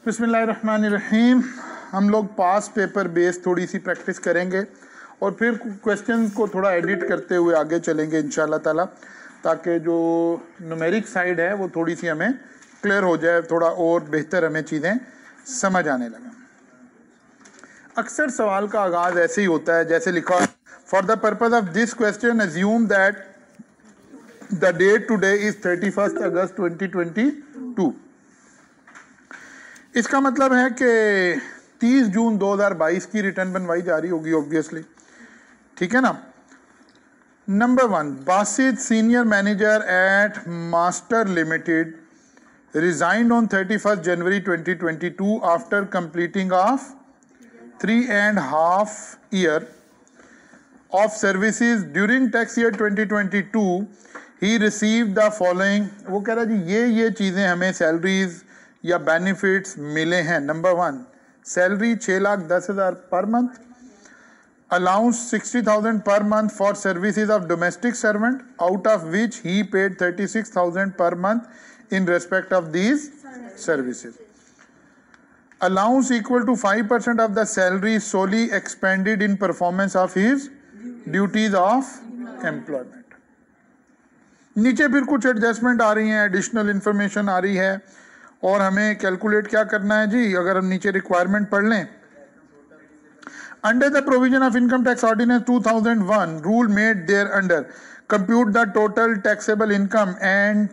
बिस्मिल्लाहिर्रहमानिर्रहीम। हम लोग पास पेपर बेस थोड़ी सी प्रैक्टिस करेंगे और फिर क्वेश्चन को थोड़ा एडिट करते हुए आगे चलेंगे इंशाल्लाह ताला, ताकि जो न्यूमेरिक साइड है वो थोड़ी सी हमें क्लियर हो जाए, थोड़ा और बेहतर हमें चीज़ें समझ आने लगे। अक्सर सवाल का आगाज़ ऐसे ही होता है जैसे लिखा, for the purpose of this question assume that the date today is 31 August 2022। इसका मतलब है कि 30 जून 2022 की रिटर्न बनवाई जा रही होगी ऑब्वियसली, ठीक है ना। Number 1, Basit senior manager eight master limited resigned on 31st January 2022 after completing of 3.5 year of services during tax year 2022 he received the following। वो कह रहा है जी ये चीज़ें हमें सैलरीज या बेनिफिट्स मिले हैं। Number 1, salary 6,10,000 per month, allowance 60,000 per month for services of domestic servant, out of which he paid 36,000 per month in respect of these services. Allowance equal to 5% of the salary solely expended in performance of his duties of employment. नीचे फिर कुछ adjustment आ रही हैं, additional information आ रही है और हमें calculate क्या करना है जी। अगर हम नीचे रिक्वायरमेंट पढ़ लें, under the provision of income tax ordinance 2001 rule made thereunder, compute the total taxable income and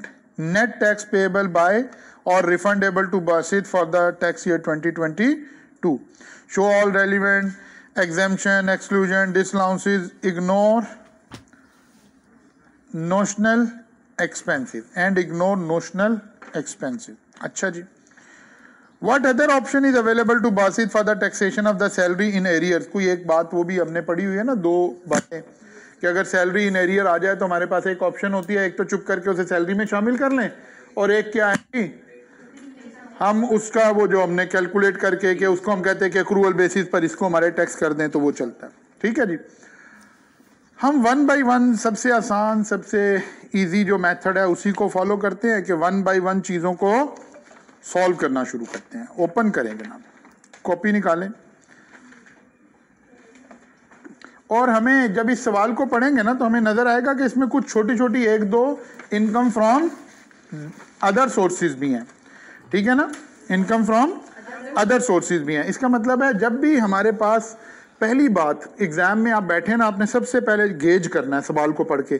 net tax payable by or refundable to Basit for the tax year 2022. Show all relevant exemption, exclusion, disallowances, ignore notional expenses and ignore notional expenses. अच्छा जी। What other option is available to Basit for the taxation of the salary in arrears? कोई एक बात वो भी हमने पढ़ी हुई है ना, दो बातें कि अगर सैलरी इन एरियर आ जाए तो हमारे पास एक ऑप्शन होती है, एक तो चुप करके उसे सैलरी में शामिल कर लें और एक क्या है कि हम उसका वो जो हमने कैलकुलेट करके कि उसको हम कहते हैं कि एक्रूअल बेसिस पर इसको हमारे टैक्स कर दें तो वो चलता है। ठीक है जी। हम 1 by 1 सबसे आसान सबसे इजी जो मेथड है उसी को फॉलो करते हैं कि 1 by 1 चीज़ों को सॉल्व करना शुरू करते हैं। ओपन करेंगे ना, कॉपी निकालें और हमें जब इस सवाल को पढ़ेंगे ना तो हमें नजर आएगा कि इसमें कुछ छोटी छोटी 1-2 इनकम फ्रॉम अदर सोर्सेज भी हैं, ठीक है ना। इनकम फ्रॉम अदर सोर्सेज भी हैं। इसका मतलब है जब भी हमारे पास, पहली बात एग्जाम में आप बैठे ना, आपने सबसे पहले गेज करना है सवाल को पढ़ के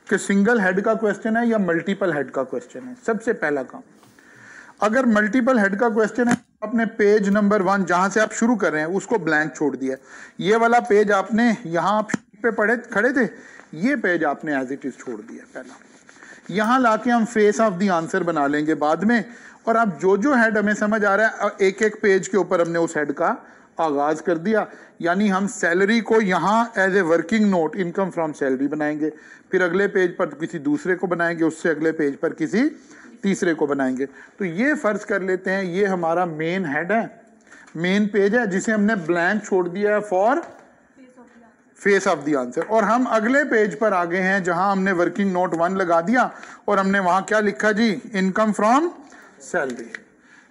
कि सिंगल हेड का क्वेश्चन है या मल्टीपल हेड का क्वेश्चन है। सबसे पहला काम, अगर मल्टीपल हेड का क्वेश्चन है, आपने पेज नंबर 1 जहां से आप शुरू कर रहे हैं उसको ब्लैंक छोड़ दिया। ये वाला पेज आपने यहां पे पढ़े खड़े थे, ये पेज आपने एज इट इज छोड़ दिया। पहला यहां लाके हम फेस ऑफ द आंसर बना लेंगे बाद में, और अब जो हेड हमें समझ आ रहा है एक एक पेज के ऊपर हमने उस हेड का आगाज कर दिया। यानी हम सैलरी को यहाँ as a working note income from salary बनाएंगे, फिर अगले पेज पर किसी दूसरे को बनाएंगे, उससे अगले पेज पर किसी तीसरे को बनाएंगे। तो ये फर्ज कर लेते हैं ये हमारा मेन हेड है, मेन पेज है जिसे हमने ब्लैंक छोड़ दिया है for face of the answer. और हम अगले पेज पर आ गए हैं जहां हमने वर्किंग नोट 1 लगा दिया और हमने वहां क्या लिखा जी, इनकम फ्रॉम सैलरी।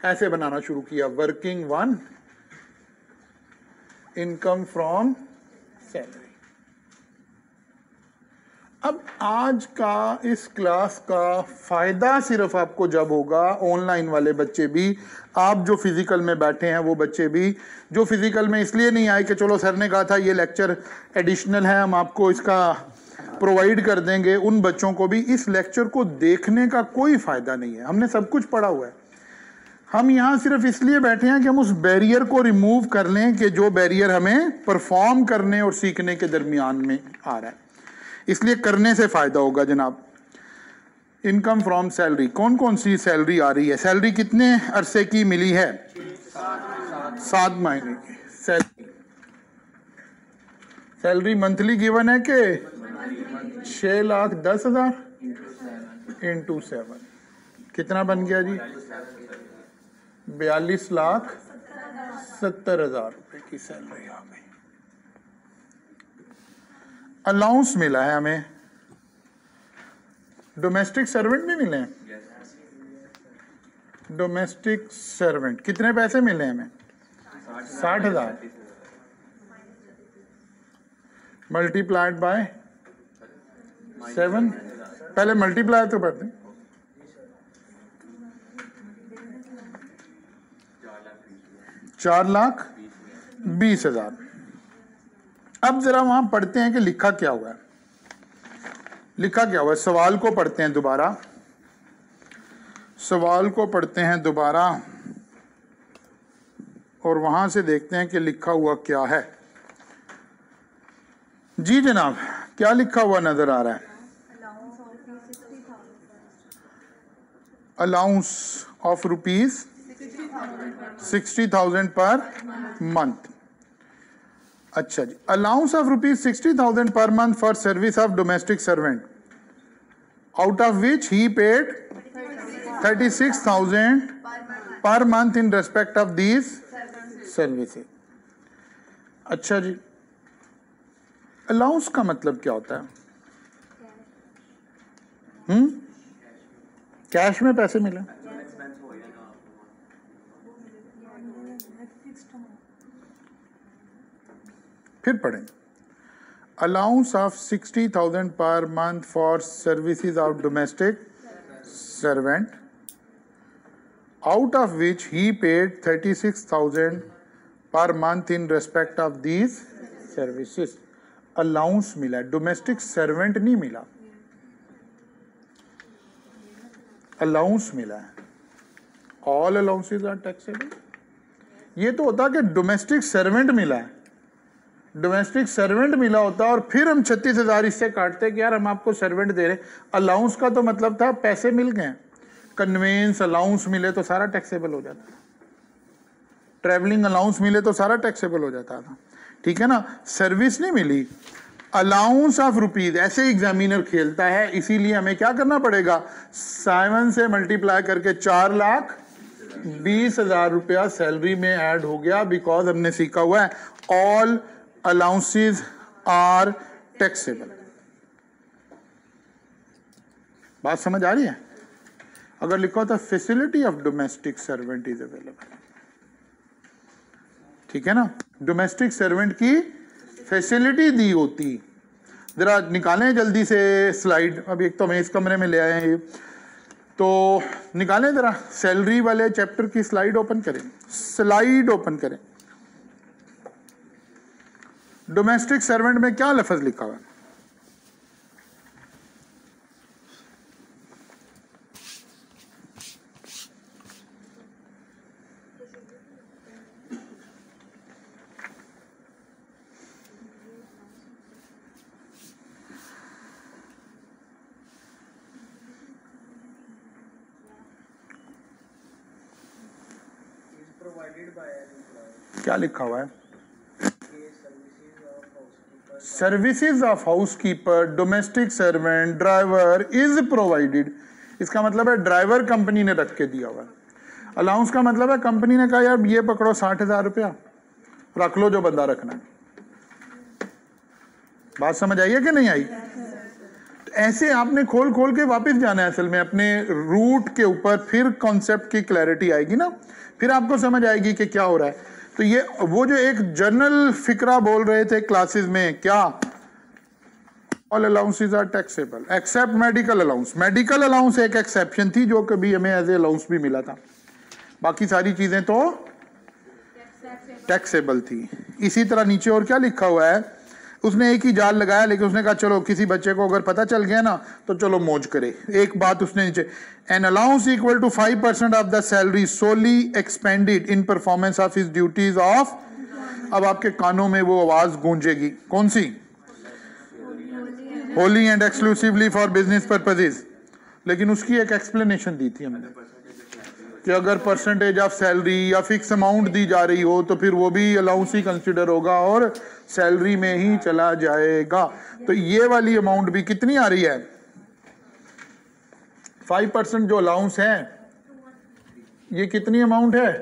ऐसे बनाना शुरू किया, वर्किंग 1 इनकम फ्रॉम सैलरी। अब आज का इस क्लास का फायदा सिर्फ आपको जब होगा, ऑनलाइन वाले बच्चे भी, आप जो फिजिकल में बैठे हैं वो बच्चे भी, जो फिजिकल में इसलिए नहीं आए कि चलो सर ने कहा था ये लेक्चर एडिशनल है हम आपको इसका प्रोवाइड कर देंगे, उन बच्चों को भी इस लेक्चर को देखने का कोई फायदा नहीं है। हमने सब कुछ पढ़ा हुआ है। हम यहाँ सिर्फ इसलिए बैठे हैं कि हम उस बैरियर को रिमूव कर लें कि जो बैरियर हमें परफॉर्म करने और सीखने के दरमियान में आ रहा है, इसलिए करने से फायदा होगा जनाब। इनकम फ्रॉम सैलरी, कौन कौन सी सैलरी आ रही है? सैलरी कितने अरसे की मिली है? 7 महीने की सैलरी। सैलरी मंथली गिवन है कि 6,10,000 इंटू 7 कितना बन गया जी? 42,70,000 रुपए की सैलरी आ गई। अलाउंस मिला है हमें, डोमेस्टिक सर्वेंट भी मिले हैं, डोमेस्टिक सर्वेंट कितने पैसे मिले हमें? 60,000 मल्टीप्लाइड बाय 7, पहले मल्टीप्लाई तो करते हैं। 4,20,000। अब जरा वहां पढ़ते हैं कि लिखा क्या हुआ है। लिखा क्या हुआ है, सवाल को पढ़ते हैं दोबारा, सवाल को पढ़ते हैं दोबारा और वहां से देखते हैं कि लिखा हुआ क्या है। जी जनाब, क्या लिखा हुआ नजर आ रहा है? Allowance of rupees 60,000 per month. अच्छा जी, allowance of rupees 60,000 per month for service of domestic servant, out of which he paid 36,000 per month in respect of these services. अच्छा जी, अलाउंस का मतलब क्या होता है? कैश में पैसे मिले। फिर पढ़ें, allowance of 60,000 per month for services of domestic servant, out of which he paid 36,000 per month in respect of these services। Allowance मिला, डोमेस्टिक सर्वेंट नहीं मिला, अलाउंस मिला है। All allowances are taxable. ये तो होता कि डोमेस्टिक सर्वेंट मिला है, डोमेस्टिक सर्वेंट मिला होता और फिर हम 36,000 इससे काटते कि यार हम आपको सर्वेंट दे रहे। अलाउंस का तो मतलब था पैसे मिल गए, कन्वेंस अलाउंस मिले तो सारा टैक्सेबल हो जाता, ट्रैवलिंग अलाउंस मिले तो सारा टैक्सेबल हो जाता था, ठीक है ना। सर्विस नहीं मिली, अलाउंस ऑफ रुपीज, ऐसे एग्जामिनर खेलता है, इसीलिए हमें क्या करना पड़ेगा, 7 से मल्टीप्लाई करके 4,20,000 रुपया सैलरी में ऐड हो गया, बिकॉज हमने सीखा हुआ है ऑल अलाउंसेज आर टैक्सेबल। बात समझ आ रही है? अगर लिखा होता facility of domestic servant is available, ठीक है ना, डोमेस्टिक सर्वेंट की फैसिलिटी दी होती। जरा निकालें जल्दी से स्लाइड, अभी एक तो हम इस कमरे में ले आए हैं, तो निकालें जरा सैलरी वाले चैप्टर की स्लाइड ओपन करें, स्लाइड ओपन करें। डोमेस्टिक सर्वेंट में क्या लफ्ज लिखा हुआ है? क्या लिखा हुआ है? Services of housekeeper, domestic servant, driver is provided. इसका मतलब है ड्राइवर कंपनी ने रख के दिया हुआ है। अलाउंस का मतलब है कंपनी ने कहा यार ये पकड़ो 60,000 रुपया, रख लो जो बंदा रखना है। बात समझ आई है कि नहीं आई? तो ऐसे आपने खोल खोल के वापस जाना है असल में अपने रूट के ऊपर, फिर कॉन्सेप्ट की क्लैरिटी आएगी ना, फिर आपको समझ आएगी कि क्या हो रहा है। तो ये वो जो एक जनरल फिक्रा बोल रहे थे क्लासेस में, क्या all allowances are taxable except medical allowance. Medical allowance एक एक्सेप्शन थी जो कभी हमें एज ए अलाउंस भी मिला था, बाकी सारी चीजें तो टैक्सेबल थी। इसी तरह नीचे और क्या लिखा हुआ है, उसने एक ही जाल लगाया, लेकिन उसने कहा चलो किसी बच्चे को अगर पता चल गया ना तो चलो मौज करे। एक बात उसने नीचे, an allowance equal to 5% of the salary solely expended in performance of his duties of. अब आपके कानों में वो आवाज गूंजेगी, कौन सी? Wholly and exclusively for business purposes. लेकिन उसकी एक एक्सप्लेनेशन दी थी हमने कि अगर परसेंटेज ऑफ सैलरी या फिक्स अमाउंट दी जा रही हो तो फिर वो भी अलाउंस ही कंसिडर होगा और सैलरी में ही चला जाएगा। तो ये वाली अमाउंट भी कितनी आ रही है? 5% जो अलाउंस है, ये कितनी अमाउंट है?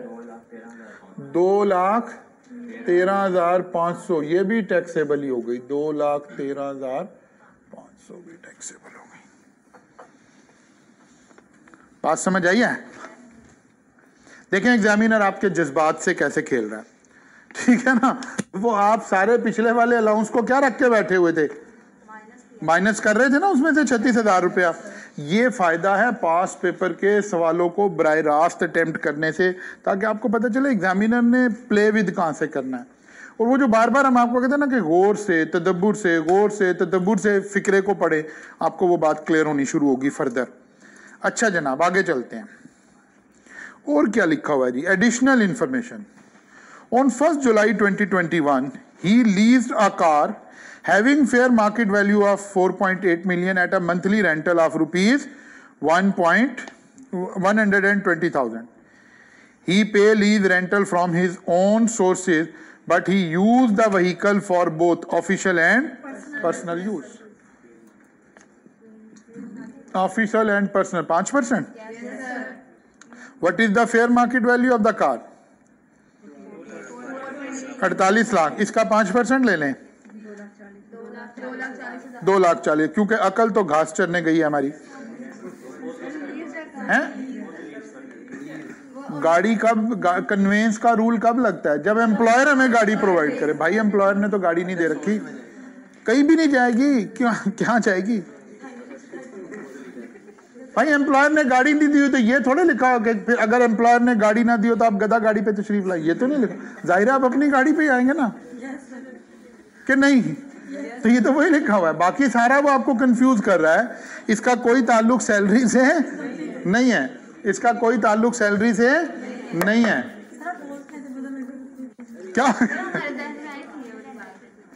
2,13,500। ये भी टैक्सेबल ही हो गई, 2,13,500 भी टैक्सेबल हो गई। बात समझ आई है? देखें एग्जामिनर आपके जज्बात से कैसे खेल रहा है, ठीक है ना। वो आप सारे पिछले वाले अलाउंस को क्या रख के बैठे हुए थे, माइनस कर रहे थे ना उसमें से 36,000 रुपया। ये फायदा है पास पेपर के सवालों को बराह रास्त अटेम्प्ट करने से, ताकि आपको पता चले एग्जामिनर ने प्ले विद कहाँ से करना है। और वो जो बार बार हम आपको कहते हैं ना कि गौर से तदब्बुर से फिक्रे को पढ़े, आपको वो बात क्लियर होनी शुरू होगी फर्दर। अच्छा जनाब आगे चलते हैं, और क्या लिखा हुआ है जी। Additional information, on 1 July 2021 he leased a car having fair market value of 4.8 million at a monthly rental of rupees 120,000. He pay lease rental from his own sources, but he used the vehicle for both official and personal use. Official and personal 5%. Yes, sir. What is the fair market value of the car? 48 lakh. इसका 5% ले लें, 2,40,000, क्योंकि अकल तो घास चरने गई है हमारी। हैं? गाड़ी कब, कन्वेंस का रूल कब लगता है, जब एम्प्लॉयर हमें गाड़ी प्रोवाइड करे। भाई एम्प्लॉयर ने तो गाड़ी नहीं दे रखी, कहीं भी नहीं जाएगी, क्यों क्या जाएगी भाई। एम्प्लॉयर ने गाड़ी नहीं दी हो तो ये थोड़े लिखा हो कि फिर अगर एम्प्लॉयर ने गाड़ी ना दी हो तो आप गधा गाड़ी पे तशरीफ लाए, ये तो नहीं लिखा। जाहिर है आप अपनी गाड़ी पे आएंगे ना, कि नहीं, तो ये तो वही लिखा हुआ है। बाकी सारा वो आपको कंफ्यूज कर रहा है। इसका कोई ताल्लुक सैलरी से नहीं है, इसका कोई ताल्लुक सैलरी से नहीं है। क्या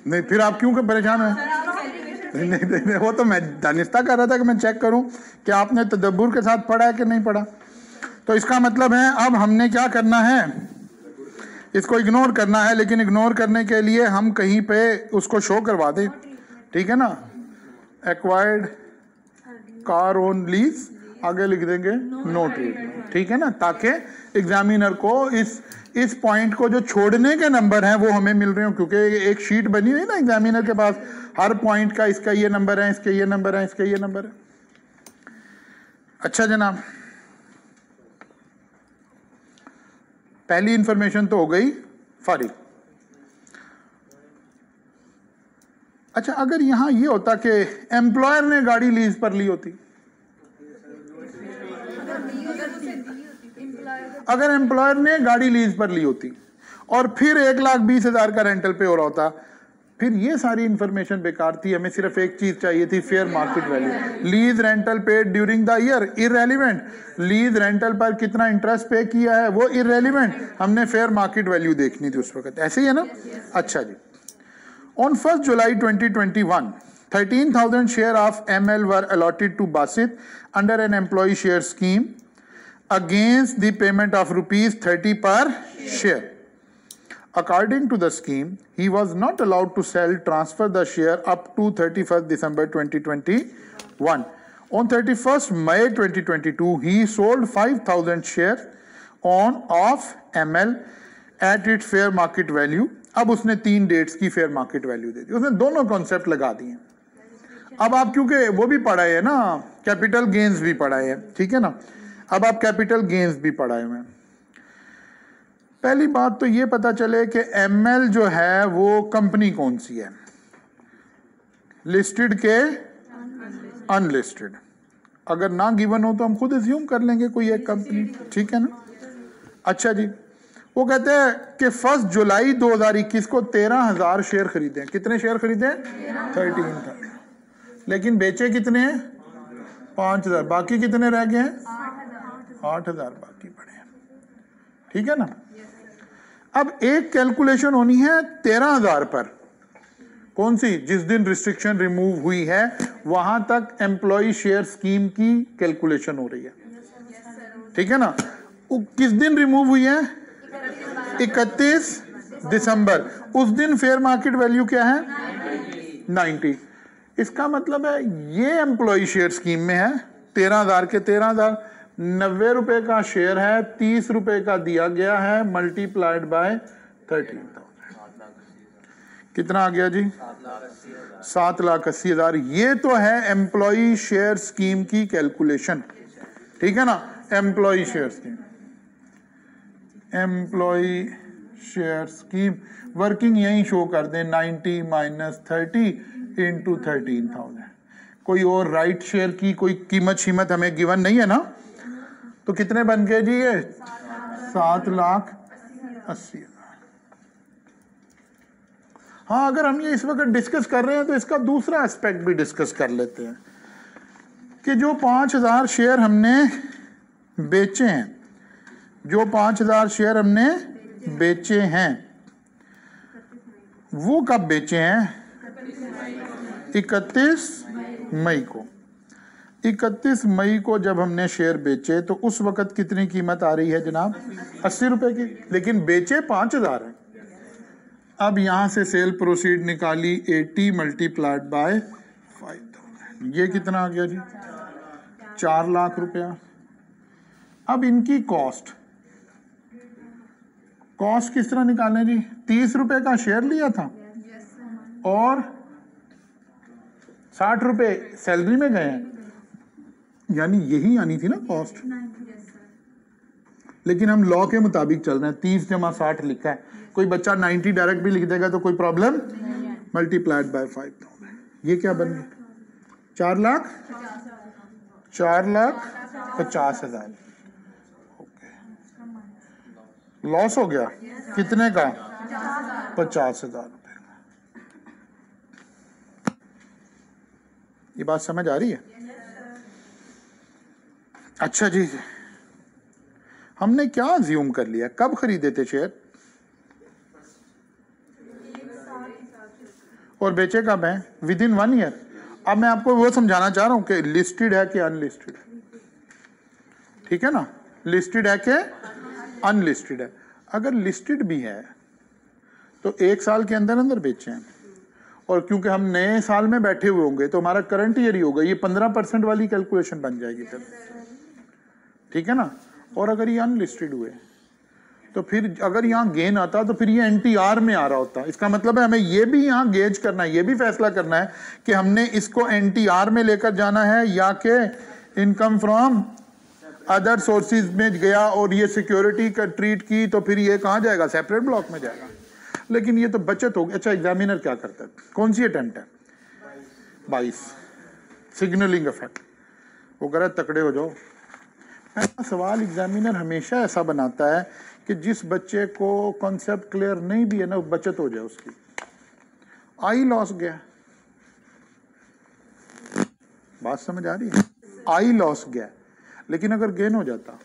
नहीं, फिर आप क्यों परेशान हैं? नहीं, वो तो मैं दानिस्ता कर रहा था कि मैं चेक करूं कि आपने तदब्बुर के साथ पढ़ा है कि नहीं पढ़ा। तो इसका मतलब है अब हमने क्या करना है, इसको इग्नोर करना है। लेकिन इग्नोर करने के लिए हम कहीं पे उसको शो करवा दें, ठीक है ना। एक्वायर्ड कार ऑन लीज, आगे लिख देंगे नोट, ठीक है ना, ताकि एग्जामिनर को इस पॉइंट को जो छोड़ने के नंबर हैं वो हमें मिल रहे हो, क्योंकि एक शीट बनी हुई है ना एग्जामिनर के पास, हर पॉइंट का इसका ये नंबर है, इसके ये नंबर है, इसके ये नंबर है। अच्छा जनाब, पहली इंफॉर्मेशन तो हो गई फारिग। अच्छा, अगर यहां ये होता कि एम्प्लॉयर ने गाड़ी लीज पर ली होती, अगर एम्प्लॉयर ने गाड़ी लीज पर ली होती और फिर 1,20,000 का रेंटल पे हो रहा होता, फिर ये सारी इंफॉर्मेशन बेकार थी। हमें सिर्फ एक चीज चाहिए थी, fair market value. Lease rental paid during the year, irrelevant. Lease rental पर कितना इंटरेस्ट पे किया है वो इररेलेवेंट, हमने फेयर मार्केट वैल्यू देखनी थी उस वक्त। ऐसे ही है ना। अच्छा जी, ऑन 1 जुलाई 2021 13,000 शेयर ऑफ ML were allotted to Basit under an employ share scheme against the payment of ₹30 per share. According to the scheme, he was not allowed to transfer the share up to 31st December 2021. On 31st May 2022, he sold 5,000 shares of ML at its fair market value. अब उसने 3 dates की fair market value दे दी, उसने दोनों concept लगा दिए। अब आप क्योंकि वो भी पढ़ाए है ना, कैपिटल गेन्स भी पढ़ाए हैं, ठीक है ना। अब आप कैपिटल गेन्स भी पढ़ाए हुए हैं। पहली बात तो ये पता चले कि ML जो है वो कंपनी कौन सी है, लिस्टेड के अनलिस्टेड। अगर ना गिवन हो तो हम खुद अज्यूम कर लेंगे कोई एक कंपनी, ठीक है ना। अच्छा जी, वो कहते हैं कि 1 जुलाई 2021 को 13,000 शेयर खरीदे। कितने शेयर खरीदे? 13,000। लेकिन बेचे कितने हैं? 5,000। बाकी कितने रह गए हैं? 8,000 बाकी पड़े हैं, ठीक है ना। अब एक कैलकुलेशन होनी है 13,000 पर, कौन सी? जिस दिन रिस्ट्रिक्शन रिमूव हुई है वहां तक एम्प्लॉय शेयर स्कीम की कैलकुलेशन हो रही है, ठीक है ना। वो किस दिन रिमूव हुई है? 31 दिसंबर। उस दिन फेयर मार्केट वैल्यू क्या है? 90। इसका मतलब है ये एम्प्लॉय शेयर स्कीम में है 13,000 के 13,000, 90 रुपए का शेयर है, 30 रुपए का दिया गया है, मल्टीप्लाइड बाय 13,000, कितना आ गया जी? 7,80,000। ये तो है एम्प्लॉय शेयर स्कीम की कैलकुलेशन, ठीक है ना। Employ share scheme employ share scheme working यही शो कर दें 90 माइनस 30 इंटू 13,000। कोई और राइट शेयर की कोई कीमत शीमत हमें गिवन नहीं है ना, तो कितने बन गए जी ये 7,80,000। हाँ, अगर हम ये इस वक्त डिस्कस कर रहे हैं तो इसका दूसरा एस्पेक्ट भी डिस्कस कर लेते हैं कि जो 5,000 शेयर हमने बेचे हैं, जो 5,000 शेयर हमने बेचे हैं वो कब बेचे हैं? 31 मई को। 31 मई को जब हमने शेयर बेचे तो उस वक्त कितनी कीमत आ रही है जनाब? 80 रुपए की, लेकिन बेचे 5,000 है। अब यहां से सेल प्रोसीड निकाली 80 मल्टीप्लाइड बाय 5,000, ये कितना आ गया जी? 4 लाख रुपया। अब इनकी कॉस्ट किस तरह निकालें जी? 30 रुपए का शेयर लिया था और 60 रुपए सैलरी में गए हैं, यानी यही आनी थी ना कॉस्ट। लेकिन हम लॉ के मुताबिक चल रहे हैं, 30 जमा 60 लिखा है, कोई बच्चा 90 डायरेक्ट भी लिख देगा तो कोई प्रॉब्लम मल्टीप्लाइड बाय 5,000, ये क्या बन गया? 4,50,000। लॉस हो गया कितने का? 50,000 रुपए का। ये बात समझ आ रही है? अच्छा जी, हमने क्या अज्यूम कर लिया? कब खरीदे थे शेयर और बेचे कब हैं? With in 1 year. अब मैं आपको वो समझाना चाह रहा हूं कि लिस्टेड है कि अनलिस्टेड है, ठीक है ना? लिस्टेड है कि अनलिस्टेड है। अगर लिस्टेड भी है तो 1 साल के अंदर अंदर बेचे हैं, और क्योंकि हम नए साल में बैठे हुए होंगे तो हमारा करंट ईयर ही होगा, ये 15% वाली कैलकुलेशन बन जाएगी फिर, ठीक है ना? और अगर ये अनलिस्टेड हुए तो फिर अगर यहाँ गेन आता तो फिर ये NTR में आ रहा होता। इसका मतलब है हमें ये भी यहाँ गेज करना है, ये भी फैसला करना है कि हमने इसको NTR में लेकर जाना है या कि इनकम फ्रॉम अदर सोर्सेज में गया और ये सिक्योरिटी का ट्रीट की, तो फिर ये कहाँ जाएगा? सेपरेट ब्लॉक में जाएगा। लेकिन ये तो बचत होगी। अच्छा, एग्जामिनर क्या करता है? कौन सी अटेम्प्ट है? 22, सिग्नलिंग इफेक्ट। वो कह रहा है तकड़े हो जाओ। पहला सवाल एग्जामिनर हमेशा ऐसा बनाता है कि जिस बच्चे को कॉन्सेप्ट क्लियर नहीं भी है ना, बचत हो जाए उसकी। आई लॉस गया, बात समझ आ रही है? आई लॉस गया, लेकिन अगर गेन हो जाता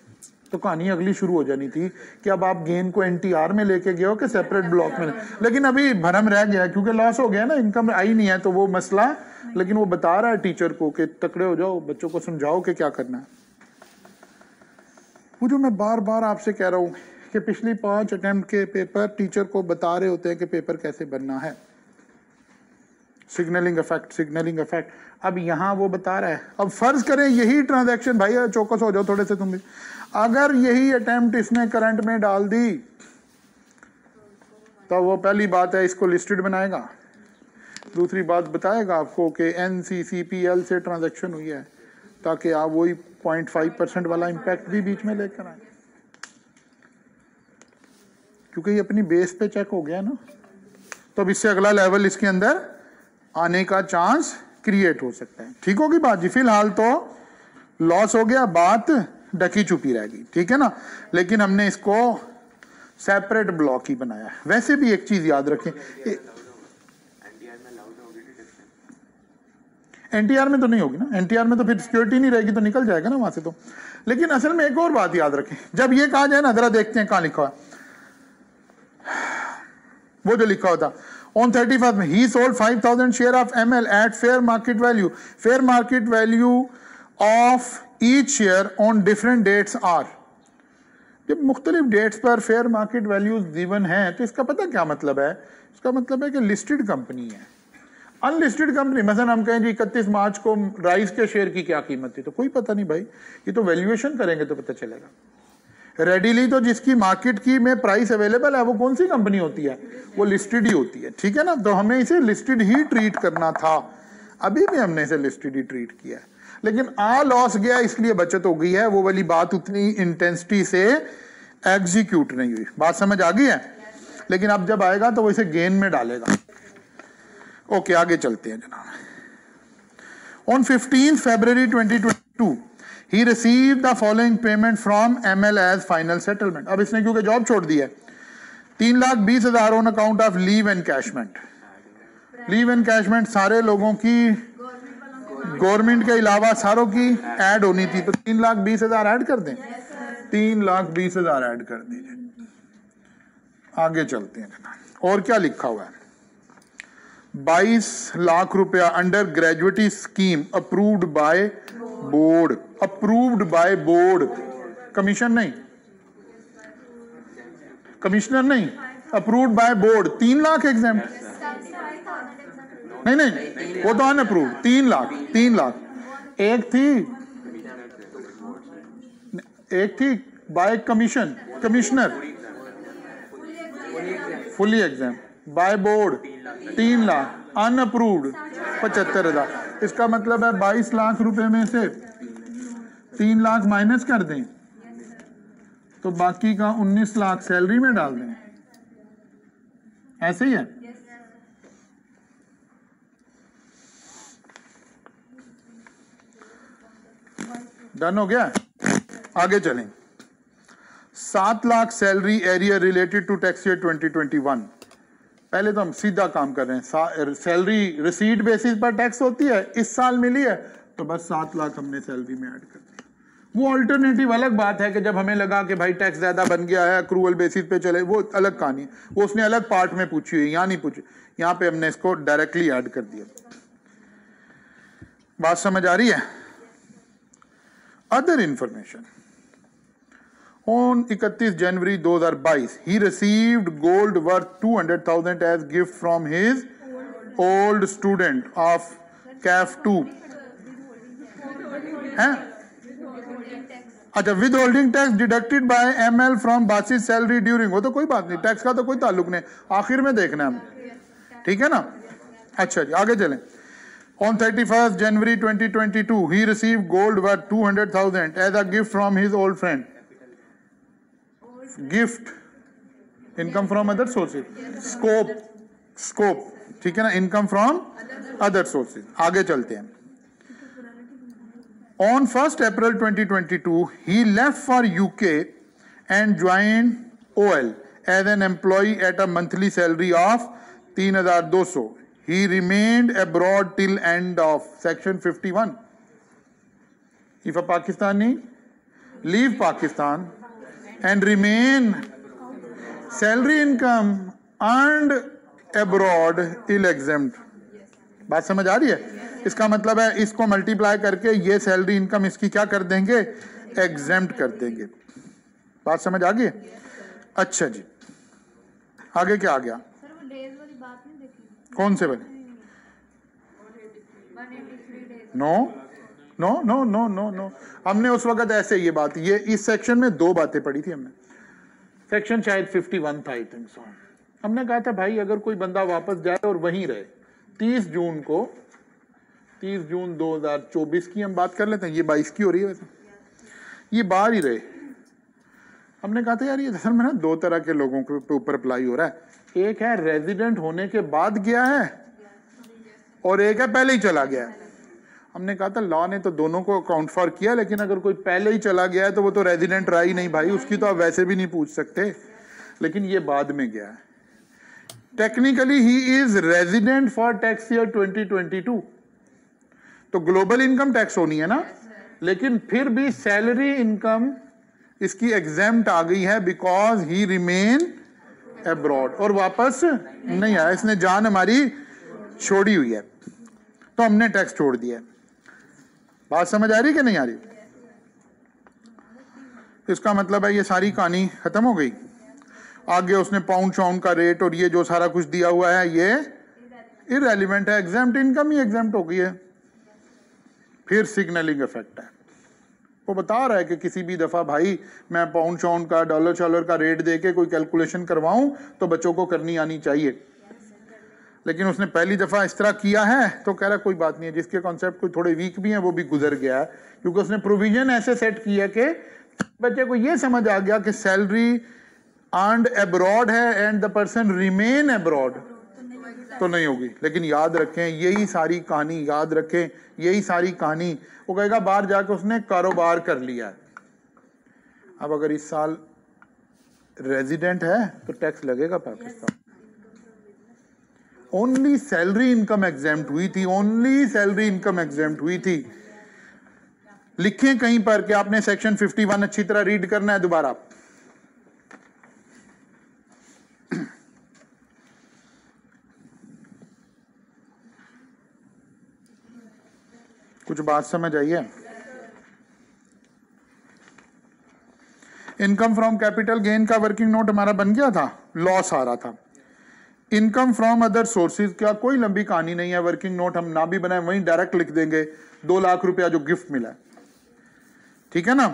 तो कहानी अगली शुरू हो जानी थी कि अब आप गेन को NTR में लेके गए हो कि सेपरेट ब्लॉक में। लेकिन अभी भरम रह गया क्योंकि लॉस हो गया ना, इनकम आई नहीं है, तो वो मसला। लेकिन वो बता रहा है टीचर को कि तकड़े हो जाओ, बच्चों को समझाओ कि क्या करना है। वो जो मैं बार बार आपसे कह रहा हूं कि पिछली 5 अटेम्प्ट के पेपर टीचर को बता रहे होते हैं कि पेपर कैसे बनना है। Signalling effect, signalling effect. अब यहाँ वो बता रहा है, अब फर्ज करें यही ट्रांजैक्शन, भाई चौकस हो जाओ थोड़े से तुम भी, अगर यही अटेम्प्ट इसने करंट में डाल दी तो वो पहली बात है इसको लिस्टेड बनाएगा, दूसरी बात बताएगा आपको कि NCCPL से ट्रांजैक्शन हुई है, ताकि आप वही 0.5% वाला इम्पैक्ट भी बीच में लेकर आए, क्योंकि ये अपनी बेस पे चेक हो गया ना। तो अब इससे अगला लेवल इसके अंदर आने का चांस क्रिएट हो सकता है। ठीक होगी बात जी? फिलहाल तो लॉस हो गया, बात ढकी छुपी रहेगी, ठीक है ना? लेकिन हमने इसको सेपरेट ब्लॉक ही बनाया है। वैसे भी एक चीज याद रखें, NTR में तो नहीं होगी ना, NTR में तो फिर सिक्योरिटी नहीं रहेगी तो निकल जाएगा ना वहां से तो। लेकिन असल में एक और बात याद रखें, जब ये कहा जाए ना, जरा देखते हैं कहां लिखा है, वो जो लिखा होता on 31st में he sold 5,000 share of ML at fair market value. Fair market value of each share on different dates are. जब मुख्तलिफ डेट्स पर फेयर मार्केट वैल्यूज गिवन हैं तो इसका पता क्या मतलब है? इसका मतलब है कि लिस्टेड कंपनी है। अनलिस्टेड कंपनी, मसलन हम कहें जी 31 मार्च को राइस के शेयर की क्या कीमत थी, तो कोई पता नहीं भाई, ये तो वैल्यूएशन करेंगे तो पता चलेगा। रेडीली तो जिसकी मार्केट की में प्राइस अवेलेबल है वो कौन सी कंपनी होती है? वो लिस्टेड ही होती है, ठीक है ना? तो हमें इसे लिस्टेड ही ट्रीट करना था, अभी भी हमने इसे लिस्टेड ही ट्रीट किया है। लेकिन लॉस गया इसलिए बचत हो गई है, वो वाली बात उतनी इंटेंसिटी से एग्जीक्यूट नहीं हुई। बात समझ आ गई है? लेकिन अब जब आएगा तो वो इसे गेन में डालेगा। ओके, आगे चलते हैं जनाब। On 15 February 2022 he received the following payment from ML as final settlement। अब इसने क्योंकि जॉब छोड़ दी है, 3,20,000 on account of leave encashment. Leave encashment सारे लोगों की, गवर्नमेंट के अलावा सारों की ऐड होनी थी, तो 3,20,000 ऐड कर दें। 3,20,000 ऐड कर दीजिए। आगे चलते हैं जनाब। और क्या लिखा हुआ है? 22 लाख रुपया under gratuity scheme approved by board. Approved by board, commission नहीं, कमिश्नर नहीं, approved by board. 3 lakh exam नहीं नहीं, वो तो अनअप्रूव्ड। 3 लाख, 3 लाख। एक थी bye commission, commissioner, fully exam by board 3 lakh, unapproved 75,000। इसका मतलब है 22 लाख रुपए में से 3 लाख माइनस कर दें तो बाकी का 19 लाख सैलरी में डाल दें। ऐसे ही है। डन हो गया? आगे चलें। 7 lakh salary area related to tax year 2021। पहले तो हम सीधा काम कर रहे हैं। सैलरी रिसीट बेसिस पर टैक्स होती है, इस साल मिली है तो बस 7 लाख हमने सैलरी में ऐड कर दिया। वो अल्टरनेटिव अलग बात है कि जब हमें लगा कि भाई टैक्स ज्यादा बन गया है, अक्रूवल बेसिस पे चले, वो अलग कहानी है, वो उसने अलग पार्ट में पूछी हुई, यहाँ नहीं पूछी। यहाँ पे हमने इसको डायरेक्टली ऐड कर दिया। बात समझ आ रही है? Other information. On 31 January 2022, he received gold worth 200,000 as gift from his old student of CAF 2. हैं? अच्छा, with holding tax deducted by ML from basis salary during. वो तो कोई बात नहीं, टैक्स का तो कोई ताल्लुक नहीं, आखिर में देखना है हम, ठीक है ना? अच्छा जी, आगे चलें। On 31st January 2022, he received gold worth 200,000 as a gift from his old friend. Gift, income from other sources, scope, scope, ठीक है ना? Income from other sources. आगे चलते हैं। On 1st April 2022 he left for UK and joined OL as an employee at a monthly salary of 3,200. he remained abroad till end of section 51. if a Pakistani leave Pakistan and remain salary income earned abroad ill exempt। बात समझ आ रही है? इसका मतलब है इसको multiply करके ये सैलरी इनकम इसकी क्या कर देंगे? एग्जेम्प्ट कर देंगे। बात समझ आ गई? अच्छा जी, आगे क्या आ गया? कौन से वाले? No no no no no no, हमने उस वक्त ऐसे ये बात, ये इस सेक्शन में 2 बातें पढ़ी थी हमने। सेक्शन शायद 51 था, आई थिंक सो। हमने कहा था भाई अगर कोई बंदा वापस जाए और वहीं रहे, 30 जून को, 30 जून 2024 की हम बात कर लेते हैं, ये 22 की हो रही है वैसे, ये बाहर ही रहे। हमने कहा था यार ये असल में ना 2 तरह के लोगों के ऊपर अप्लाई हो रहा है। एक है रेजिडेंट होने के बाद गया है और एक है पहले ही चला गया है। हमने कहा था लॉ ने तो दोनों को अकाउंट फॉर किया, लेकिन अगर कोई पहले ही चला गया है तो वो तो रेजिडेंट रहा ही नहीं भाई, उसकी तो आप वैसे भी नहीं पूछ सकते। लेकिन ये बाद में गया है, technically he is resident for tax year 2022। तो ग्लोबल इनकम टैक्स होनी है ना, लेकिन फिर भी सैलरी इनकम इसकी एग्जेम्प्ट आ गई है बिकॉज ही रिमेन अब्रॉड, और वापस नहीं आया, इसने जान हमारी छोड़ी हुई है तो हमने टैक्स छोड़ दिया। बात समझ आ रही कि नहीं आ रही? इसका मतलब है ये सारी कहानी खत्म हो गई। आगे उसने पाउंड शाउंड का रेट और ये जो सारा कुछ दिया हुआ है ये इररेलेवेंट है, एग्जेम्प्ट इनकम ही एग्जेम्प्ट हो गई है। फिर सिग्नलिंग इफेक्ट है, वो बता रहा है कि किसी भी दफा भाई मैं पाउंड शाउंड का डॉलर शॉलर का रेट दे के कोई कैलकुलेशन करवाऊं तो बच्चों को करनी आनी चाहिए, लेकिन उसने पहली दफा इस तरह किया है तो कह रहा कोई बात नहीं है, जिसके कॉन्सेप्ट कोई थोड़े वीक भी हैं वो भी गुजर गया है, क्योंकि उसने प्रोविजन ऐसे सेट किया कि बच्चे को ये समझ आ गया कि सैलरी अर्न्ड अब्रॉड है and the person remain abroad, तो नहीं होगी। लेकिन याद रखें, यही सारी कहानी याद रखें, यही सारी कहानी। वो कहेगा बाहर जाकर उसने कारोबार कर लिया है। अब अगर इस साल रेजिडेंट है तो टैक्स लगेगा Pakistan. Only salary income exempt हुई थी, ओनली सैलरी इनकम एग्जेम्प्ट हुई थी। लिखें कहीं पर कि आपने सेक्शन 51 अच्छी तरह रीड करना है दोबारा। कुछ बात समझ आई है? इनकम फ्रॉम कैपिटल गेन का वर्किंग नोट हमारा बन गया था, लॉस आ रहा था। इनकम फ्रॉम अदर सोर्सेज, क्या कोई लंबी कहानी नहीं है। वर्किंग नोट हम ना भी बनाए वहीं डायरेक्ट लिख देंगे 2 लाख रुपया जो गिफ्ट मिला है, ठीक है ना।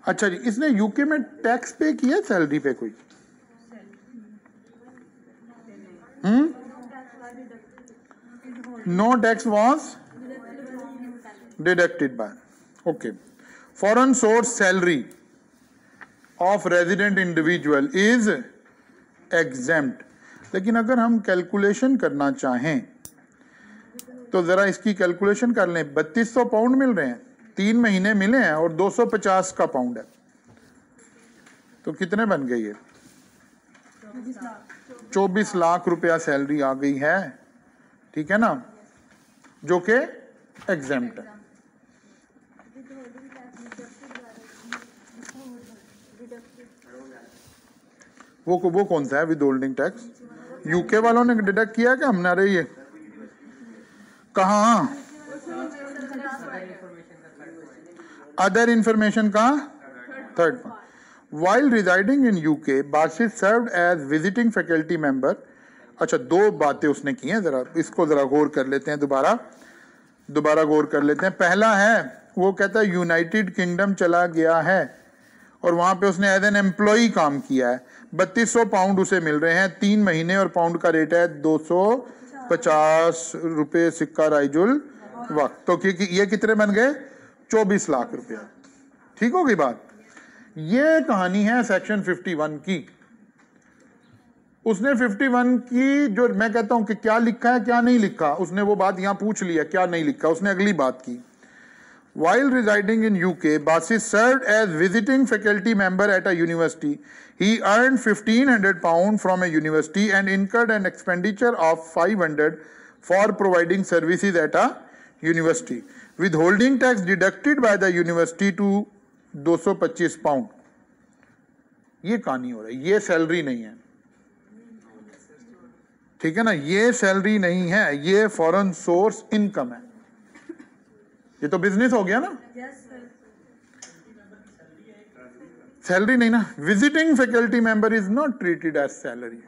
अच्छा जी, इसने यूके में टैक्स पे किया सैलरी पे कोई? No tax was deducted by, okay. Foreign source salary of resident individual is exempt. लेकिन अगर हम कैलकुलेशन करना चाहें तो जरा इसकी कैलकुलेशन कर लें। 3200 पाउंड मिल रहे हैं, 3 महीने मिले हैं और 250 का पाउंड है, तो कितने बन गई है? 24 लाख रुपया सैलरी आ गई है, ठीक है ना, जो कि एग्जेम्प्ट है। वो कौन सा है विद होल्डिंग टैक्स? यूके वालों ने डिडक्ट किया क्या हमने? अरे ये कहाँ? अदर इंफॉर्मेशन का third point. While residing in UK, Basit served as visiting faculty member। अच्छा, 2 बातें उसने की हैं, जरा इसको जरा गौर कर लेते हैं, दोबारा गौर कर लेते हैं। पहला है, वो कहता है यूनाइटेड किंगडम चला गया है और वहां पे उसने एज एन एम्प्लॉई काम किया है। 3200 पाउंड उसे मिल रहे हैं 3 महीने और पाउंड का रेट है 250 रुपये सिक्का राइजुल वक्त। तो ये कितने बन गए? 24 लाख रुपया। ठीक हो गई बात। ये कहानी है सेक्शन 51 की। उसने 51 की जो मैं कहता हूं कि क्या लिखा है क्या नहीं लिखा, उसने वो बात यहां पूछ लिया, क्या नहीं लिखा। उसने अगली बात की, While residing in UK, Basit served as visiting faculty member at a university. He earned £1,500 from a university and incurred an expenditure of £500 for providing services at a university. Withholding tax deducted by the university to £225. ये कहानी हो रही है, ये salary नहीं है, ठीक है ना, ये सैलरी नहीं है, ये फॉरेन सोर्स इनकम है। ये तो बिजनेस हो गया ना, सैलरी नहीं ना। Visiting faculty member is not treated as salary,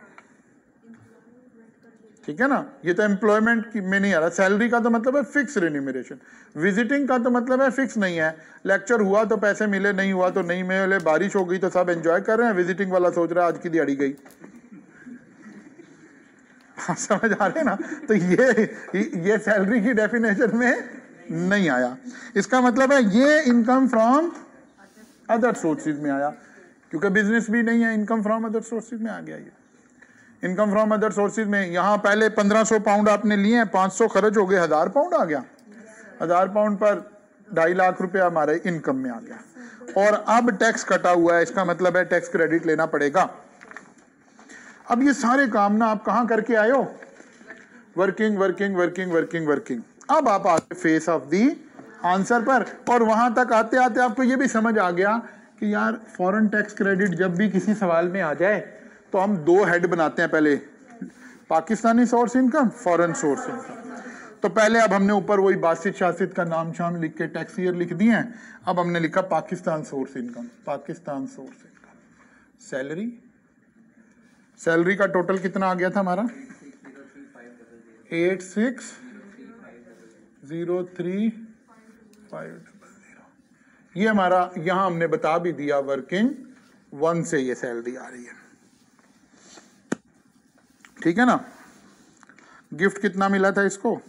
ठीक है ना। ये तो एम्प्लॉयमेंट में नहीं आ रहा। सैलरी का तो मतलब है फिक्स रेन्यूमरेशन, विजिटिंग का तो मतलब है फिक्स नहीं है। लेक्चर हुआ तो पैसे मिले, नहीं हुआ तो नहीं मिले, बारिश हो गई तो सब एंजॉय कर रहे हैं, विजिटिंग वाला सोच रहा है आज की दिहाड़ी गई। समझ आ रहे ना। तो ये सैलरी की डेफिनेशन में नहीं आया। इसका मतलब है ये इनकम फ्रॉम अदर सोर्सेज में आया, क्योंकि बिजनेस भी नहीं है, इनकम फ्रॉम अदर सोर्सेज में आ गया। ये इनकम फ्रॉम अदर सोर्सेज में यहाँ पहले 1500 पाउंड आपने लिए हैं, 500 खर्च हो गए, 1000 पाउंड आ गया। 1000 पाउंड पर 2.5 लाख रुपया हमारे इनकम में आ गया। और अब टैक्स कटा हुआ है, इसका मतलब है टैक्स क्रेडिट लेना पड़ेगा। अब ये सारे काम ना आप कहाँ करके आए हो? Working working working working working. अब आप आते फेस ऑफ दी आंसर पर, और वहां तक आते आते आपको ये भी समझ आ गया कि यार फॉरेन टैक्स क्रेडिट जब भी किसी सवाल में आ जाए तो हम 2 हेड बनाते हैं, पहले Pakistani source income, foreign source income. तो तो पहले अब हमने ऊपर वही बासित शासित का नाम शाम लिख के टैक्स ईयर लिख दिए हैं। अब हमने लिखा Pakistan source income, Pakistan source income. Salary, salary का टोटल कितना आ गया था हमारा 8603,500। ये हमारा यहां हमने बता भी दिया वर्किंग 1 से ये सैलरी आ रही है, ठीक है ना। गिफ्ट कितना मिला था इसको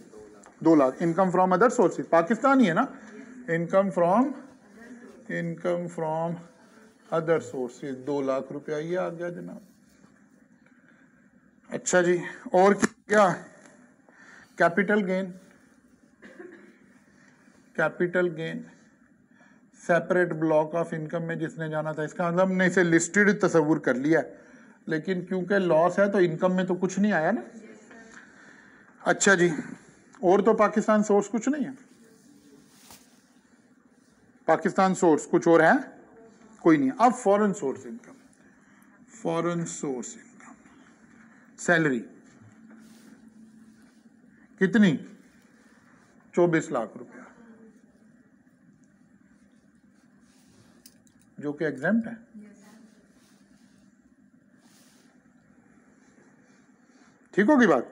2 lakh. Income from other sources, Pakistan ही है ना, income from other sources 2 lakh रुपया ये आ गया जनाब। अच्छा जी, और क्या, capital gain, capital gain separate block of income में जिसने जाना था, इसका मतलब हमने इसे लिस्टेड तस्वुर कर लिया, लेकिन क्योंकि लॉस है तो इनकम में तो कुछ नहीं आया ना। अच्छा जी, और तो पाकिस्तान सोर्स कुछ नहीं है, पाकिस्तान सोर्स कुछ और है कोई नहीं। अब foreign source income, foreign source income salary कितनी 24 लाख रुपया, जो कि एग्जेम्प्ट है। ठीक होगी बात,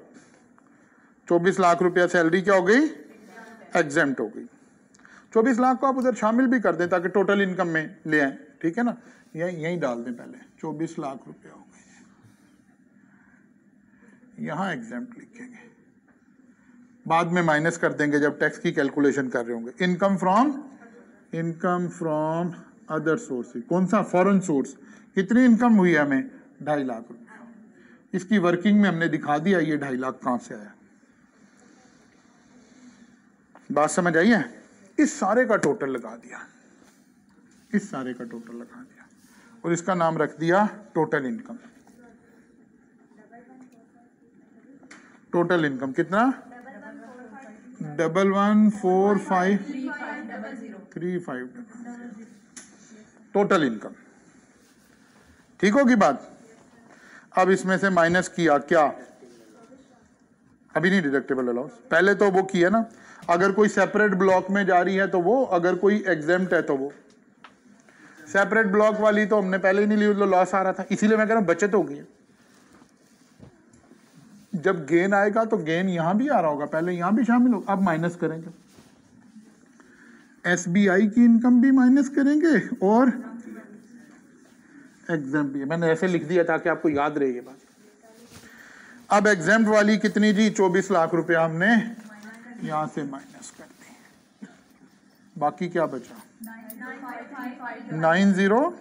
24 लाख रुपया सैलरी क्या हो गई, एग्जेम्प्ट हो गई। 24 लाख को आप उधर शामिल भी कर दें ताकि टोटल इनकम में ले आए, ठीक है ना, यहीं डाल दें पहले 24 लाख रुपया हो गई, यहां एग्जेम्प्ट लिखेंगे, बाद में माइनस कर देंगे जब टैक्स की कैलकुलेशन कर रहे होंगे। इनकम फ्रॉम अदर सोर्स, कौन सा फॉरेन सोर्स, कितनी इनकम हुई है हमें 2.5 लाख रुपया। इसकी वर्किंग में हमने दिखा दिया ये 2.5 लाख कहां से आया। बात समझ आई है। इस सारे का टोटल लगा दिया, इस सारे का टोटल लगा दिया और इसका नाम रख दिया टोटल इनकम। टोटल इनकम कितना 114535 टोटल इनकम। ठीक होगी बात। अब इसमें से माइनस किया क्या, अभी नहीं डिडक्टेबल अलाउंस, पहले तो वो किया ना, अगर कोई सेपरेट ब्लॉक में जा रही है तो वो, अगर कोई एग्जेम्प्ट है तो वो। सेपरेट ब्लॉक वाली तो हमने पहले ही नहीं ली, तो लॉस आ रहा था, इसीलिए मैं कह रहा हूं बचत हो गई है। जब गेन आएगा तो गेन यहां भी आ रहा होगा, पहले यहां भी शामिल होगा। अब माइनस करेंगे, एसबीआई की इनकम भी माइनस करेंगे और एग्जेम्प्ट भी। मैंने ऐसे लिख दिया ताकि आपको याद रहे ये बात। अब एग्जेम्प्ट वाली कितनी जी 24 लाख रुपया हमने यहां से माइनस कर दी, बाकी क्या बचा 90,535,00,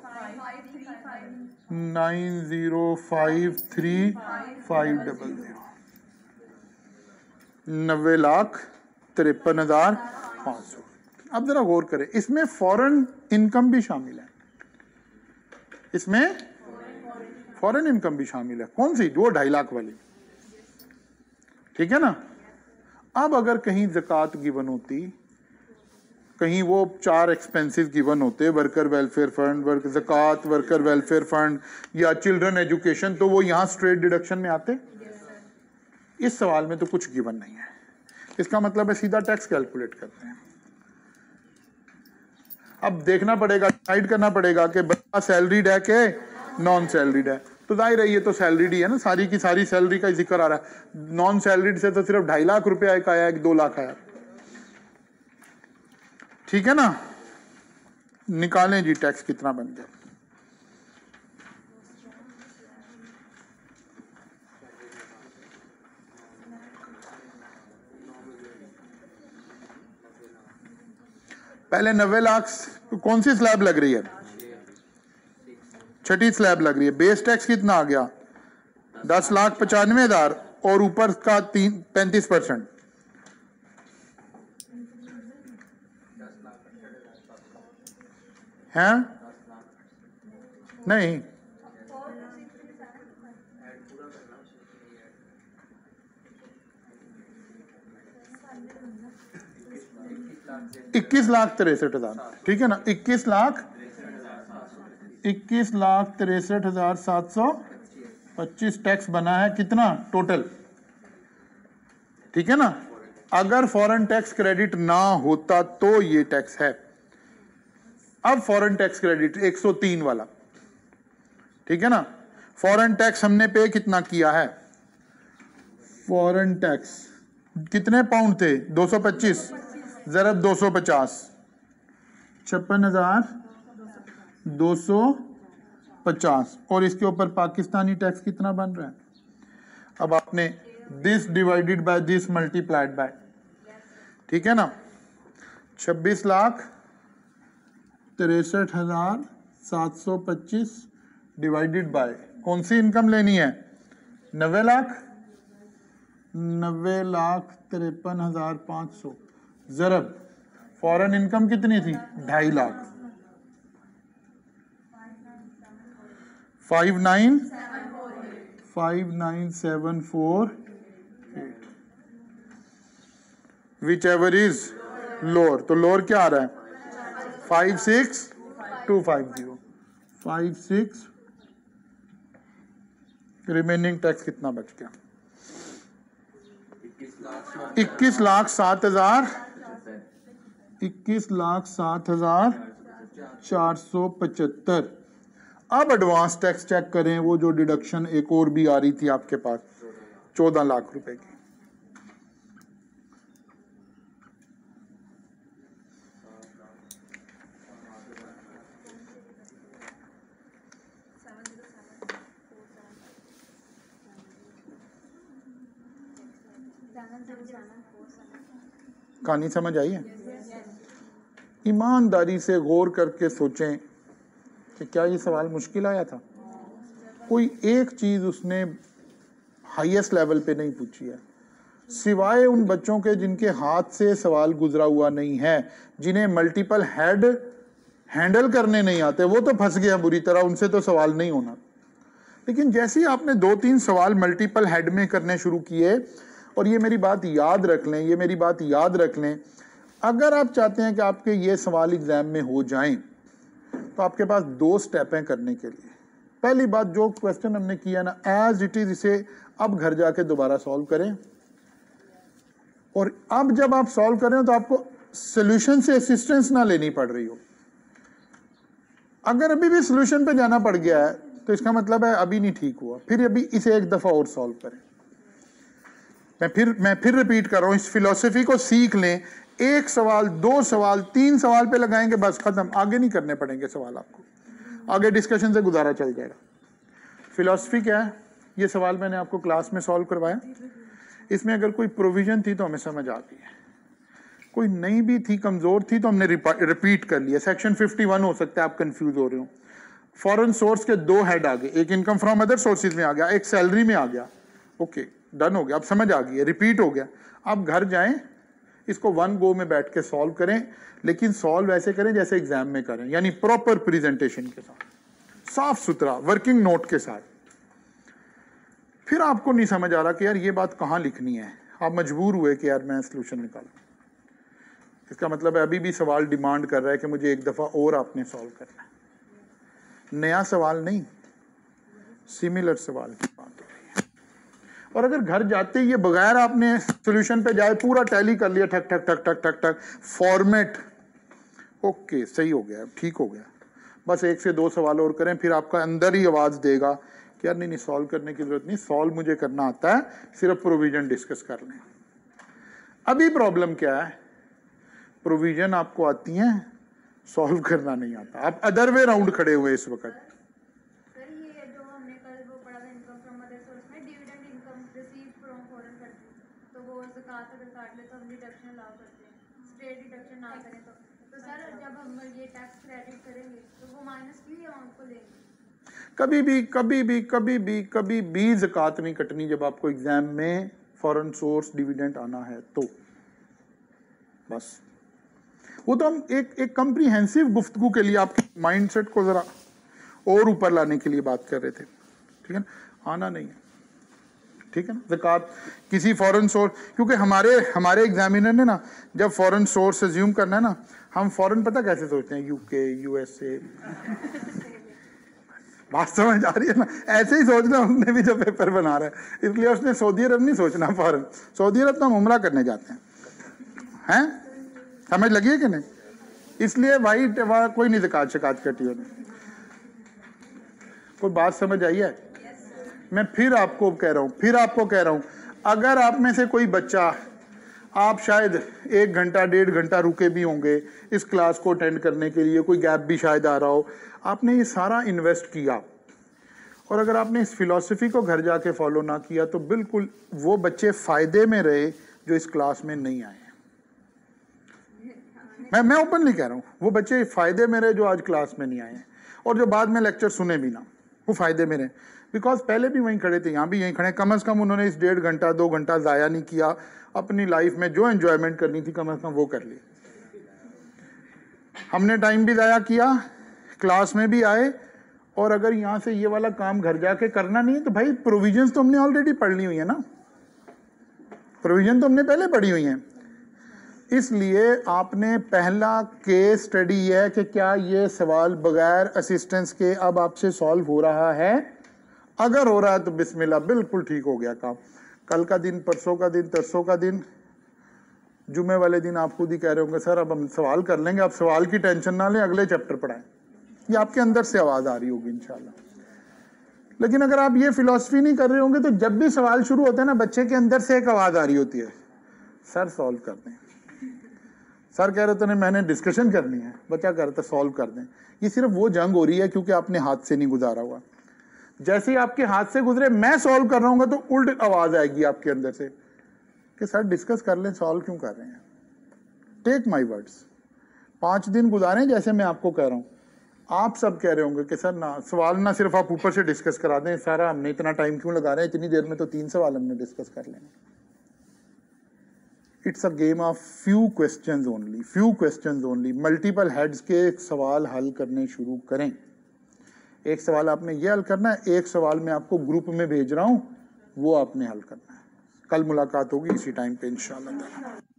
90,53,500। अब जरा गौर करें, इसमें फॉरेन इनकम भी शामिल है, इसमें फॉरेन इनकम भी शामिल है। कौन सी, वो 2.5 लाख वाली, ठीक है ना। अब अगर कहीं ज़कात गिवन होती, कहीं वो 4 एक्सपेंसेस गिवन होते, वर्कर वेलफेयर फंड, ज़कात, वर्कर वेलफेयर फंड या चिल्ड्रन एजुकेशन, तो वो यहाँ स्ट्रेट डिडक्शन में आते। इस सवाल में तो कुछ गिवन नहीं है, इसका मतलब है सीधा टैक्स कैलकुलेट करते हैं। अब देखना पड़ेगा, डिसाइड करना पड़ेगा कि बंदा सैलरीड है कि नॉन सैलरीड है। तो जाहिर है ये तो सैलरीड ही है ना, सारी की सारी सैलरी का जिक्र आ रहा है। नॉन सैलरीड से तो सिर्फ 2.5 लाख रुपया एक आया, 2 लाख आया, ठीक है ना। निकालें जी टैक्स कितना बन गया। पहले 90 लाख, कौन सी स्लैब लग रही है, 6ठी स्लैब लग रही है। बेस टैक्स कितना आ गया 10,95,000 और ऊपर का 35% है, नहीं 21,63,000, ठीक है ना। 21,63,725 टैक्स बना है कितना टोटल, ठीक है ना। अगर फॉरेन टैक्स क्रेडिट ना होता तो ये टैक्स है। अब फॉरेन टैक्स क्रेडिट 103 वाला, ठीक है ना। फॉरेन टैक्स हमने पे कितना किया है? फॉरेन टैक्स कितने पाउंड थे? 225 ज़रब 250, 56,250, और इसके ऊपर पाकिस्तानी टैक्स कितना बन रहा है? अब आपने this divided by this multiplied by, ठीक है ना। 26,63,725 डिवाइडेड बाय कौन सी इनकम लेनी है? 90 लाख, 90,53,500 ज़रब फॉरेन इनकम कितनी थी? 2.5 lakh, 59,748, which ever is lower. तो लोअर क्या आ रहा है? 56,250, 56। रिमेनिंग टैक्स कितना बच गया? 21,07,000, 21,07,475। अब एडवांस टैक्स चेक करें, वो जो डिडक्शन एक और भी आ रही थी आपके पास 14 लाख रुपए की। कहानी समझ आई है? ईमानदारी से गौर करके सोचें कि क्या ये सवाल मुश्किल आया था? कोई एक चीज उसने हाईएस्ट लेवल पे नहीं पूछी है, सिवाय उन बच्चों के जिनके हाथ से सवाल गुजरा हुआ नहीं है, जिन्हें मल्टीपल हेड हैंडल करने नहीं आते, वो तो फंस गया बुरी तरह, उनसे तो सवाल नहीं होना। लेकिन जैसे ही आपने 2-3 सवाल मल्टीपल हेड में करने शुरू किए, और ये मेरी बात याद रख लें, ये मेरी बात याद रख लें, अगर आप चाहते हैं कि आपके ये सवाल एग्जाम में हो जाएं, तो आपके पास 2 स्टेप हैं करने के लिए। पहली बात, जो क्वेश्चन हमने किया ना एज इट इज, इसे अब घर जाके दोबारा सॉल्व करें, और अब जब आप सॉल्व कर रहे हो तो आपको सॉल्यूशन से असिस्टेंस ना लेनी पड़ रही हो। अगर अभी भी सॉल्यूशन पे जाना पड़ गया है तो इसका मतलब है अभी नहीं ठीक हुआ, फिर अभी इसे एक दफा और सॉल्व करें। मैं फिर रिपीट कर रहा हूं, इस फिलॉसफी को सीख लें। 1 सवाल, 2 सवाल, 3 सवाल पे लगाएंगे, बस खत्म, आगे नहीं करने पड़ेंगे सवाल आपको, आगे डिस्कशन से गुजारा चल जाएगा। फिलॉसफी क्या है? ये सवाल मैंने आपको क्लास में सॉल्व करवाया, इसमें अगर कोई प्रोविजन थी तो हमें समझ आती है, कोई नहीं भी थी, कमजोर थी, तो हमने रिपीट कर लिया। सेक्शन 51 हो सकता है आप कंफ्यूज हो रहे हो। फॉरेन सोर्स के 2 हेड आ गए, एक इनकम फ्रॉम अदर सोर्सेज में आ गया, एक सैलरी में आ गया। ओके, डन हो गया, अब समझ आ गई है, रिपीट हो गया। अब घर जाएं, इसको 1 गो में बैठ के सॉल्व करें, लेकिन सॉल्व ऐसे करें जैसे एग्जाम में करें, यानी प्रॉपर प्रेजेंटेशन के साथ, साफ सुथरा वर्किंग नोट के साथ। फिर आपको नहीं समझ आ रहा कि यार ये बात कहाँ लिखनी है, आप मजबूर हुए कि यार मैं सोल्यूशन निकालूं। इसका मतलब है अभी भी सवाल डिमांड कर रहा है कि मुझे एक दफा और आपने सॉल्व करना है। नया सवाल नहीं, सिमिलर सवाल की बात हो रही है। और अगर घर जाते ही ये बगैर आपने सॉल्यूशन पे जाए पूरा टैली कर लिया, ठक ठक ठक ठक ठक ठक, फॉर्मेट ओके सही हो गया, ठीक हो गया, बस 1 से 2 सवाल और करें, फिर आपका अंदर ही आवाज देगा कि यार नहीं सॉल्व करने की जरूरत नहीं, सॉल्व मुझे करना आता है, सिर्फ प्रोविजन डिस्कस कर लें। अभी प्रॉब्लम क्या है? प्रोविजन आपको आती है, सॉल्व करना नहीं आता, आप अदर वे राउंड खड़े हुए इस वक्त। सर ये जो हमने कल वो पढ़ा था इनकम फ्रॉम अदर सोर्स में, dividend income received from foreign country, तो वो ज़कात अगर काट ले तो हम डिडक्शन अलाउ करते हैं, स्टेट डिडक्शन ना करें तो सर जब हम ये टैक्स क्रेडिट करेंगे तो वो माइनस की अमाउंट को लेंगे। कभी भी ज़कात नहीं कटनी जब आपको एग्जाम में फॉरेन सोर्स डिविडेंड आना है तो, बस। वो तो हम एक कम्प्रीहेंसिव गुफ्तगू के लिए आपके माइंडसेट को जरा और ऊपर लाने के लिए बात कर रहे थे, ठीक है ना, आना नहीं है, ठीक है ना। ज़कात किसी फॉरेन सोर्स, क्योंकि हमारे एग्जामिनर ने ना जब फॉरेन सोर्स अज्यूम करना है ना, हम फॉरेन पता कैसे सोचते हैं, यूके, यूएसए, बात समझ आ रही है ना, ऐसे ही सोचना उसने भी जो पेपर बना रहा है, इसलिए उसने सऊदी अरब नहीं सोचना फॉरेन। सऊदी अरब तो हम उम्रा करने जाते हैं, हैं, समझ लगी है कि नहीं? इसलिए भाई कोई नहीं ज़कात शकात कटी होने। कोई बात समझ आई है? मैं फिर आपको कह रहा हूं, अगर आप में से कोई बच्चा, आप शायद 1 घंटा 1.5 घंटा रुके भी होंगे इस क्लास को अटेंड करने के लिए, कोई गैप भी शायद आ रहा हो, आपने ये सारा इन्वेस्ट किया और अगर आपने इस फिलॉसफी को घर जाके फॉलो ना किया तो बिल्कुल वो बच्चे फायदे में रहे जो इस क्लास में नहीं आए। मैं ओपनली कह रहा हूँ, वो बच्चे फायदे में रहे जो आज क्लास में नहीं आए हैं, और जो बाद में लेक्चर सुने भी ना, वो फायदे में रहे। बिकॉज पहले भी वहीं खड़े थे, यहाँ भी यहीं खड़े, कम से कम उन्होंने इस 1.5 घंटा 2 घंटा ज़ाया नहीं किया, अपनी लाइफ में जो एंजॉयमेंट करनी थी कम से कम वो कर ली। हमने टाइम भी ज़ाया किया, क्लास में भी आए, और अगर यहाँ से ये वाला काम घर जाके करना नहीं है तो भाई प्रोविजंस तो हमने ऑलरेडी पढ़ ली हुई है ना, प्रोविजन तो हमने पहले पढ़ी हुई है। इसलिए आपने पहला केस स्टडी है कि क्या ये सवाल बगैर असिस्टेंस के अब आपसे सॉल्व हो रहा है। अगर हो रहा है तो बिस्मिल्लाह, बिल्कुल ठीक हो गया काम। कल का दिन, परसों का दिन, तरसों का दिन, जुमे वाले दिन आप खुद ही कह रहे होंगे सर अब हम सवाल कर लेंगे, आप सवाल की टेंशन ना लें, अगले चैप्टर पढ़ाएं। ये आपके अंदर से आवाज़ आ रही होगी इंशाल्लाह। लेकिन अगर आप ये फिलॉसफी नहीं कर रहे होंगे तो जब भी सवाल शुरू होता है ना, बच्चे के अंदर से एक आवाज़ आ रही होती है, सर सॉल्व कर दें। सर कह रहे थे नहीं मैंने डिस्कशन करनी है, बच्चा कह रहा था सॉल्व कर दें। ये सिर्फ वो जंग हो रही है क्योंकि आपने हाथ से नहीं गुजारा हुआ। जैसे ही आपके हाथ से गुजरे मैं सॉल्व कर रहा हूँ तो उल्ट आवाज़ आएगी आपके अंदर से कि सर डिस्कस कर लें, सॉल्व क्यों कर रहे हैं। टेक माई वर्ड्स, 5 दिन गुजारें जैसे मैं आपको कह रहा हूँ। आप सब कह रहे होंगे कि सर ना सवाल ना सिर्फ आप ऊपर से डिस्कस करा दें, सारा हमने इतना टाइम क्यों लगा रहे हैं, इतनी देर में तो 3 सवाल हमने डिस्कस कर लेंगे। It's a game of few questions only. Multiple heads के सवाल हल करने शुरू करें। एक सवाल आपने ये हल करना है, एक सवाल मैं आपको ग्रुप में भेज रहा हूँ, वो आपने हल करना है। कल मुलाकात होगी इसी टाइम पे इंशाअल्लाह।